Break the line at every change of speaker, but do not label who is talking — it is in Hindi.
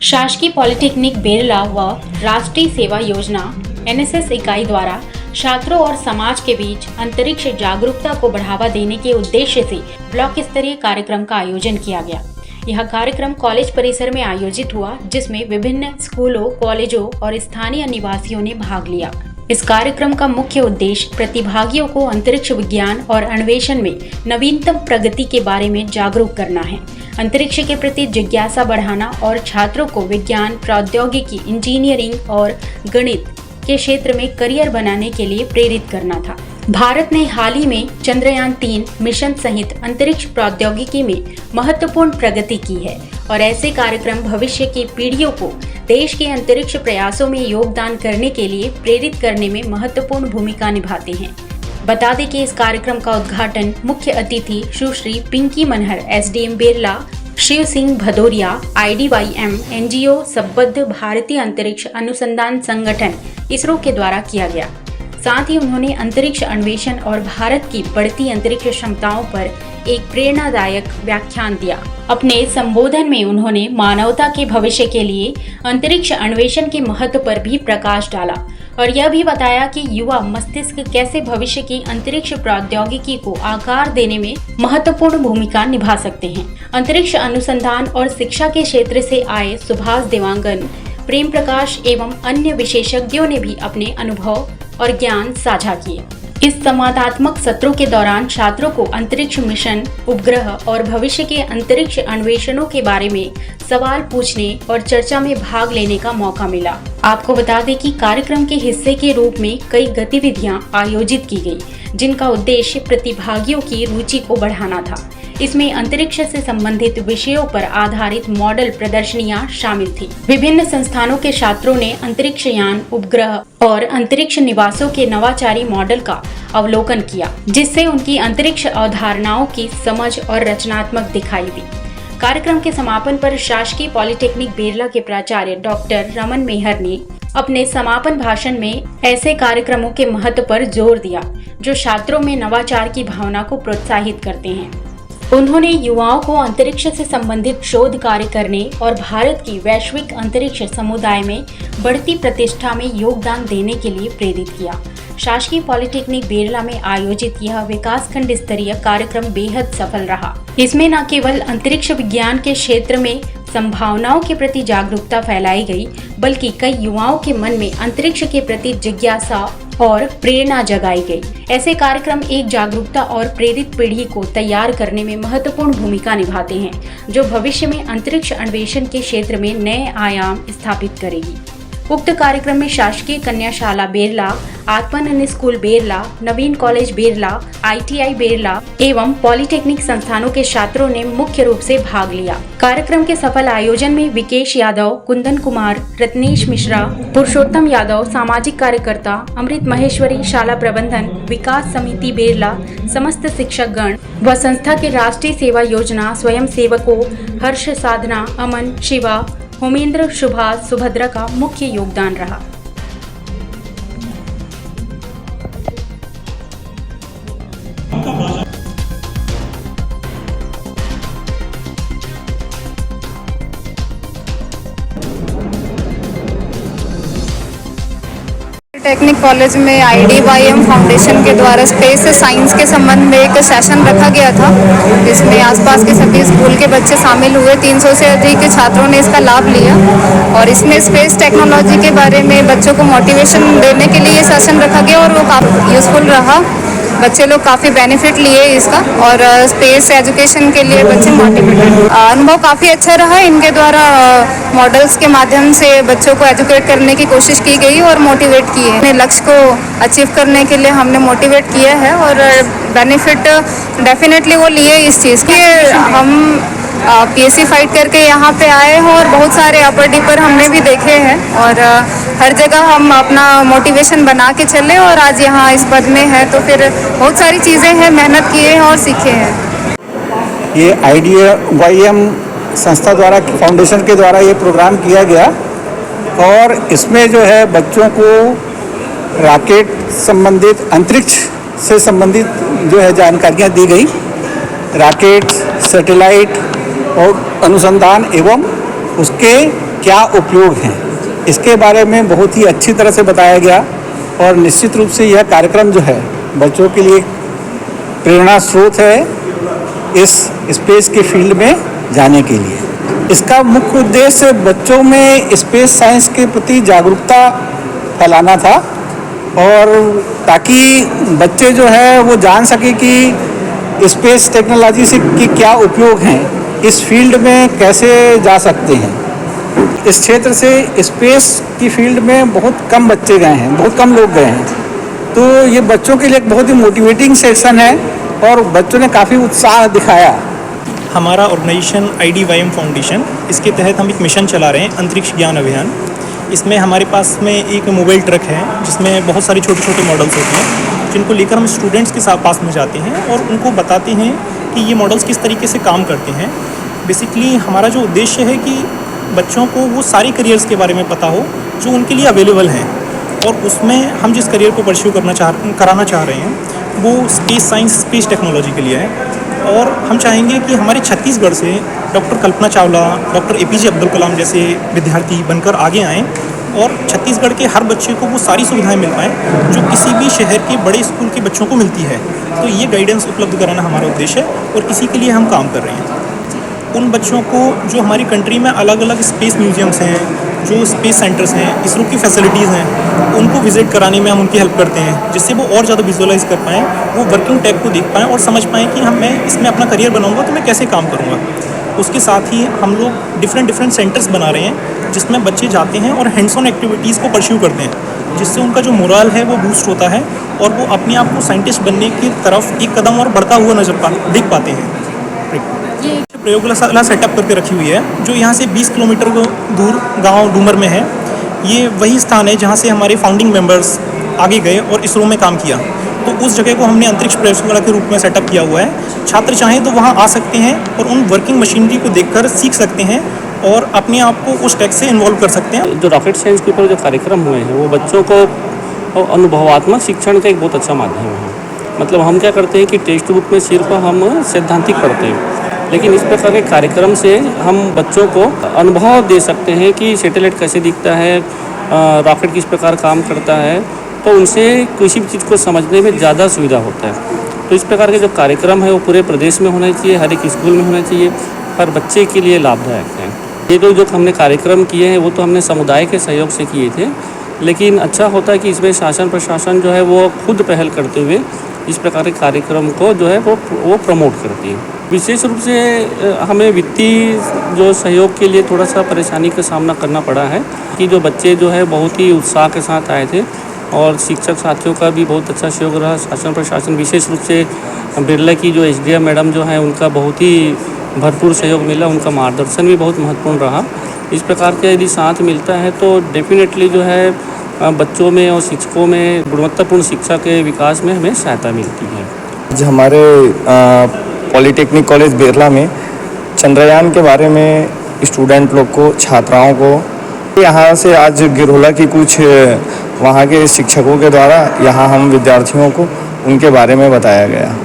शासकीय पॉलिटेक्निक बेरला व राष्ट्रीय सेवा योजना एनएसएस इकाई द्वारा छात्रों और समाज के बीच अंतरिक्ष जागरूकता को बढ़ावा देने के उद्देश्य से ब्लॉक स्तरीय कार्यक्रम का आयोजन किया गया। यह कार्यक्रम कॉलेज परिसर में आयोजित हुआ, जिसमें विभिन्न स्कूलों, कॉलेजों और स्थानीय निवासियों ने भाग लिया। इस कार्यक्रम का मुख्य उद्देश्य प्रतिभागियों को अंतरिक्ष विज्ञान और अन्वेषण में नवीनतम प्रगति के बारे में जागरूक करना है, अंतरिक्ष के प्रति जिज्ञासा बढ़ाना और छात्रों को विज्ञान, प्रौद्योगिकी, इंजीनियरिंग और गणित के क्षेत्र में करियर बनाने के लिए प्रेरित करना था। भारत ने हाल ही में चंद्रयान 3 मिशन सहित अंतरिक्ष प्रौद्योगिकी में महत्वपूर्ण प्रगति की है और ऐसे कार्यक्रम भविष्य की पीढ़ियों को देश के अंतरिक्ष प्रयासों में योगदान करने के लिए प्रेरित करने में महत्वपूर्ण भूमिका निभाते हैं। बता दें कि इस कार्यक्रम का उद्घाटन मुख्य अतिथि Sushri Pinky Manhar, SDM Berla, Shiv Singh Bhadauria, IDYM NGO संबद्ध भारतीय अंतरिक्ष अनुसंधान संगठन इसरो के द्वारा किया गया। साथ ही उन्होंने अंतरिक्ष अन्वेषण और भारत की बढ़ती अंतरिक्ष क्षमताओं पर एक प्रेरणादायक व्याख्यान दिया। अपने संबोधन में उन्होंने मानवता के भविष्य के लिए अंतरिक्ष अन्वेषण के महत्व पर भी प्रकाश डाला और यह भी बताया कि युवा मस्तिष्क कैसे भविष्य की अंतरिक्ष प्रौद्योगिकी को आकार देने में महत्वपूर्ण भूमिका निभा सकते हैं। अंतरिक्ष अनुसंधान और शिक्षा के क्षेत्र से आए सुभाष देवांगन, प्रेम प्रकाश एवं अन्य विशेषज्ञों ने भी अपने अनुभव और ज्ञान साझा किए। इस संवादात्मक सत्रों के दौरान छात्रों को अंतरिक्ष मिशन, उपग्रह और भविष्य के अंतरिक्ष अन्वेषणों के बारे में सवाल पूछने और चर्चा में भाग लेने का मौका मिला। आपको बता दें कि कार्यक्रम के हिस्से के रूप में कई गतिविधियां आयोजित की गई, जिनका उद्देश्य प्रतिभागियों की रुचि को बढ़ाना था। इसमें अंतरिक्ष से संबंधित विषयों पर आधारित मॉडल प्रदर्शनियां शामिल थी। विभिन्न संस्थानों के छात्रों ने अंतरिक्ष यान, उपग्रह और अंतरिक्ष निवासों के नवाचारी मॉडल का अवलोकन किया, जिससे उनकी अंतरिक्ष अवधारणाओं की समझ और रचनात्मक दिखाई दी। कार्यक्रम के समापन पर शासकीय पॉलिटेक्निक बेरला के प्राचार्य डॉक्टर रमन मेहर ने अपने समापन भाषण में ऐसे कार्यक्रमों के महत्व पर जोर दिया जो छात्रों में नवाचार की भावना को प्रोत्साहित करते हैं। उन्होंने युवाओं को अंतरिक्ष से संबंधित शोध कार्य करने और भारत की वैश्विक अंतरिक्ष समुदाय में बढ़ती प्रतिष्ठा में योगदान देने के लिए प्रेरित किया। शासकीय पॉलिटेक्निक बेरला में आयोजित यह विकासखंड स्तरीय कार्यक्रम बेहद सफल रहा। इसमें न केवल अंतरिक्ष विज्ञान के क्षेत्र में संभावनाओं के प्रति जागरूकता फैलाई गई, बल्कि कई युवाओं के मन में अंतरिक्ष के प्रति जिज्ञासा और प्रेरणा जगाई गई। ऐसे कार्यक्रम एक जागरूकता और प्रेरित पीढ़ी को तैयार करने में महत्वपूर्ण भूमिका निभाते हैं, जो भविष्य में अंतरिक्ष अन्वेषण के क्षेत्र में नए आयाम स्थापित करेगी। उक्त कार्यक्रम में शासकीय कन्याशाला बेरला, आत्मानंद स्कूल बेरला, नवीन कॉलेज बेरला, ITI बेरला एवं पॉलिटेक्निक संस्थानों के छात्रों ने मुख्य रूप से भाग लिया। कार्यक्रम के सफल आयोजन में विकेश यादव, कुंदन कुमार, रत्नेश मिश्रा, पुरुषोत्तम यादव, सामाजिक कार्यकर्ता, अमृत महेश्वरी, शाला प्रबंधन, विकास समिति बेरला, समस्त शिक्षक गण व संस्था के राष्ट्रीय सेवा योजना स्वयं सेवकों हर्ष, साधना, अमन, शिवा, होमेंद्र, सुभाष, सुभद्रा का मुख्य योगदान रहा।
टेक्निक कॉलेज में IDYM फाउंडेशन के द्वारा स्पेस साइंस के संबंध में एक सेशन रखा गया था, जिसमें आसपास के सभी स्कूल के बच्चे शामिल हुए। 300 से अधिक छात्रों ने इसका लाभ लिया और इसमें स्पेस टेक्नोलॉजी के बारे में बच्चों को मोटिवेशन देने के लिए सेशन रखा गया और वो काफ़ी यूज़फुल रहा। बच्चे लोग काफ़ी बेनिफिट लिए इसका और स्पेस एजुकेशन के लिए बच्चे मोटिवेटेड। अनुभव काफ़ी अच्छा रहा। इनके द्वारा मॉडल्स के माध्यम से बच्चों को एजुकेट करने की कोशिश की गई और मोटिवेट किए। अपने लक्ष्य को अचीव करने के लिए हमने मोटिवेट किया है और बेनिफिट डेफिनेटली वो लिए इस चीज़ के। हम PSC फाइट करके यहाँ पे आए हैं और बहुत सारे अपर डिपर हमने भी देखे हैं और हर जगह हम अपना मोटिवेशन बना के चले और आज यहाँ इस पद में है, तो फिर बहुत सारी चीज़ें हैं, मेहनत किए हैं और सीखे हैं।
ये IDYM संस्था द्वारा, फाउंडेशन के द्वारा ये प्रोग्राम किया गया और इसमें जो है बच्चों को रॉकेट संबंधित, अंतरिक्ष से संबंधित जो है जानकारियाँ दी गई। रॉकेट, सैटेलाइट और अनुसंधान एवं उसके क्या उपयोग हैं, इसके बारे में बहुत ही अच्छी तरह से बताया गया। और निश्चित रूप से यह कार्यक्रम जो है बच्चों के लिए प्रेरणा स्रोत है इस स्पेस के फील्ड में जाने के लिए। इसका मुख्य उद्देश्य बच्चों में स्पेस साइंस के प्रति जागरूकता फैलाना था, और ताकि बच्चे जो है वो जान सके कि स्पेस टेक्नोलॉजी से की क्या उपयोग हैं, इस फील्ड में कैसे जा सकते हैं। इस क्षेत्र से स्पेस की फील्ड में बहुत कम बच्चे गए हैं, बहुत कम लोग गए हैं, तो ये बच्चों के लिए एक बहुत ही मोटिवेटिंग सेशन है और बच्चों ने काफ़ी उत्साह दिखाया।
हमारा ऑर्गेनाइजेशन IDYM फाउंडेशन, इसके तहत हम एक मिशन चला रहे हैं, अंतरिक्ष ज्ञान अभियान। इसमें हमारे पास में एक मोबाइल ट्रक है जिसमें बहुत सारे छोटे छोटे मॉडल्स होते हैं, जिनको लेकर हम स्टूडेंट्स के साथ पास में जाते हैं और उनको बताते हैं कि ये मॉडल्स किस तरीके से काम करते हैं। बेसिकली हमारा जो उद्देश्य है कि बच्चों को वो सारे करियर्स के बारे में पता हो जो उनके लिए अवेलेबल हैं, और उसमें हम जिस करियर को परस्यू कराना चाह रहे हैं वो स्पेस साइंस, स्पेस टेक्नोलॉजी के लिए है। और हम चाहेंगे कि हमारे छत्तीसगढ़ से doctor Kalpana Chawla, doctor APJ Abdul Kalam जैसे विद्यार्थी बनकर आगे आएँ और छत्तीसगढ़ के हर बच्चे को वो सारी सुविधाएं मिल पाएँ जो किसी भी शहर के बड़े स्कूल के बच्चों को मिलती है। तो ये गाइडेंस उपलब्ध कराना हमारा उद्देश्य है और इसी के लिए हम काम कर रहे हैं। उन बच्चों को जो हमारी कंट्री में अलग अलग स्पेस म्यूजियम्स हैं, जो स्पेस सेंटर्स हैं, इसरो की फैसिलिटीज़ हैं, उनको विज़िट कराने में हम उनकी हेल्प करते हैं, जिससे वो और ज़्यादा विजुअलाइज़ कर पाएँ, वो वर्किंग टैग को देख पाएँ और समझ पाएँ कि मैं इसमें अपना करियर बनाऊँगा तो मैं कैसे काम करूँगा। उसके साथ ही हम लोग डिफरेंट सेंटर्स बना रहे हैं जिसमें बच्चे जाते हैं और हैंड्स ऑन एक्टिविटीज़ को परस्यू करते हैं, जिससे उनका जो मोरल है वो बूस्ट होता है और वो अपने आप को साइंटिस्ट बनने की तरफ एक कदम और बढ़ता हुआ देख पाते हैं। प्रयोगशाला सेटअप करके रखी हुई है जो यहाँ से 20 किलोमीटर दूर गांव डूमर में है। ये वही स्थान है जहाँ से हमारे फाउंडिंग मेंबर्स आगे गए और इसरो में काम किया, तो उस जगह को हमने अंतरिक्ष प्रयोगशाला के रूप में सेटअप किया हुआ है। छात्र चाहें तो वहाँ आ सकते हैं और उन वर्किंग मशीनरी को देखकर सीख सकते हैं और अपने आप को उस टेक से इन्वॉल्व कर सकते हैं।
जो रॉकेट साइंस के ऊपर जो कार्यक्रम हुए हैं वो बच्चों को अनुभवात्मक शिक्षण का एक बहुत अच्छा माध्यम है। मतलब हम क्या करते हैं कि टेक्स्ट बुक में सिर्फ हम सैद्धांतिक पढ़ते हैं, लेकिन इस प्रकार के कार्यक्रम से हम बच्चों को अनुभव दे सकते हैं कि सैटेलाइट कैसे दिखता है, रॉकेट किस प्रकार काम करता है, तो उनसे किसी भी चीज़ को समझने में ज़्यादा सुविधा होता है। तो इस प्रकार के जो कार्यक्रम है वो पूरे प्रदेश में होना चाहिए, हर एक स्कूल में होना चाहिए, हर बच्चे के लिए लाभदायक है। ये जो हमने कार्यक्रम किए हैं वो तो हमने समुदाय के सहयोग से किए थे, लेकिन अच्छा होता है कि इसमें शासन प्रशासन जो है वो खुद पहल करते हुए इस प्रकार के कार्यक्रम को जो है वो प्रमोट करती है। विशेष रूप से हमें वित्तीय जो सहयोग के लिए थोड़ा सा परेशानी का सामना करना पड़ा है कि जो बच्चे जो है बहुत ही उत्साह के साथ आए थे और शिक्षक साथियों का भी बहुत अच्छा सहयोग रहा। शासन प्रशासन विशेष रूप से बिरला की जो SDM मैडम जो है उनका बहुत ही भरपूर सहयोग मिला, उनका मार्गदर्शन भी बहुत महत्वपूर्ण रहा। इस प्रकार के यदि साथ मिलता है तो डेफिनेटली जो है बच्चों में और शिक्षकों में गुणवत्तापूर्ण शिक्षा के विकास में हमें सहायता मिलती है।
आज हमारे पॉलिटेक्निक कॉलेज बिरला में चंद्रयान के बारे में स्टूडेंट लोग को, छात्राओं को यहाँ से आज गिरोला की कुछ वहाँ के शिक्षकों के द्वारा यहाँ हम विद्यार्थियों को उनके बारे में बताया गया।